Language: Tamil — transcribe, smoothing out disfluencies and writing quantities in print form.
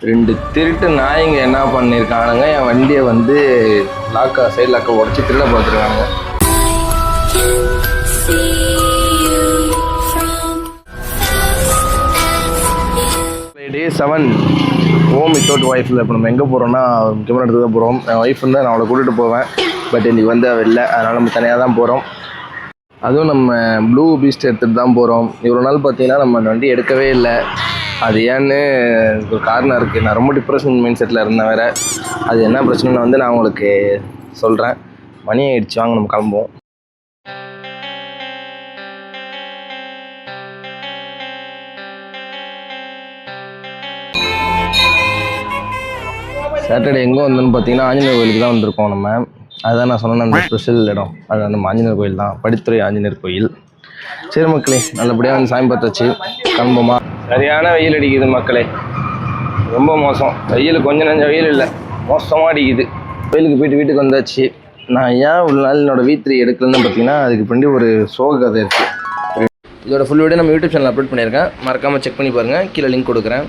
2 திருட்டு நாய்ங்க என்ன பண்ணியிருக்கானுங்க, என் வண்டியை வந்து சைடு லாக்கை உடச்சி திருட பார்த்துருக்கானுங்க. டே 7 ஹோம் வித்தவுட் ஒய்ஃபில் இப்போ நம்ம எங்கே போகிறோம்னா முக்கியமான இடத்துக்கு தான் போகிறோம். என் ஒய்ஃப் இருந்தால் நான் அவளை கூட்டிகிட்டு போவேன். பட் இன்றைக்கி வந்து அவள் இல்லை, அதனால் நம்ம தனியாக தான் போகிறோம். அதுவும் நம்ம ப்ளூ பீஸ்ட் எடுத்துகிட்டு தான் போகிறோம். இவ்வளோ நாள் பார்த்தீங்கன்னா நம்ம அந்த வண்டி எடுக்கவே இல்லை. அது ஏன்னு ஒரு காரணம் இருக்குது. நான் ரொம்ப டிப்ரெஷன் மைண்ட் செட்டில் இருந்தேன் வேறு. அது என்ன பிரச்சனைன்னு வந்து நான் உங்களுக்கு சொல்கிறேன். மணி ஆகிடுச்சு, வாங்க நம்ம கிளம்புவோம். சாட்டர்டே எங்கே வந்தோன்னு பார்த்தீங்கன்னா ஆஞ்சநேயர் கோயிலுக்கு தான் வந்திருக்கோம் நம்ம. அதுதான் நான் சொன்னேன், அந்த ஸ்பெஷல் இடம் அது நம்ம ஆஞ்சநேயர் கோயில் தான், படித்துறை ஆஞ்சநேயர் கோயில். சரி மக்களே, நல்லபடியாக வந்து சாமி பார்த்தாச்சு, கிளம்புமா. சரியான வெயில் அடிக்குது மக்களே, ரொம்ப மோசம். வெயில் கொஞ்சம் நஞ்சம் வெயில் இல்லை, மோசமாக அடிக்குது. கோயிலுக்கு போயிட்டு வீட்டுக்கு வந்தாச்சு. நான் ஏன் இவ்வளோ நாள் என்னோடய V3 எடுக்கலன்னு பார்த்தீங்கன்னா அதுக்கு பின்னாடி ஒரு சோக கதை இருக்குது. இதோட ஃபுல் வீடியோ நம்ம யூடியூப் சேனல் அப்லோட் பண்ணியிருக்கேன், மறக்காமல் செக் பண்ணி பாருங்கள். கீழே லிங்க் கொடுக்குறேன்.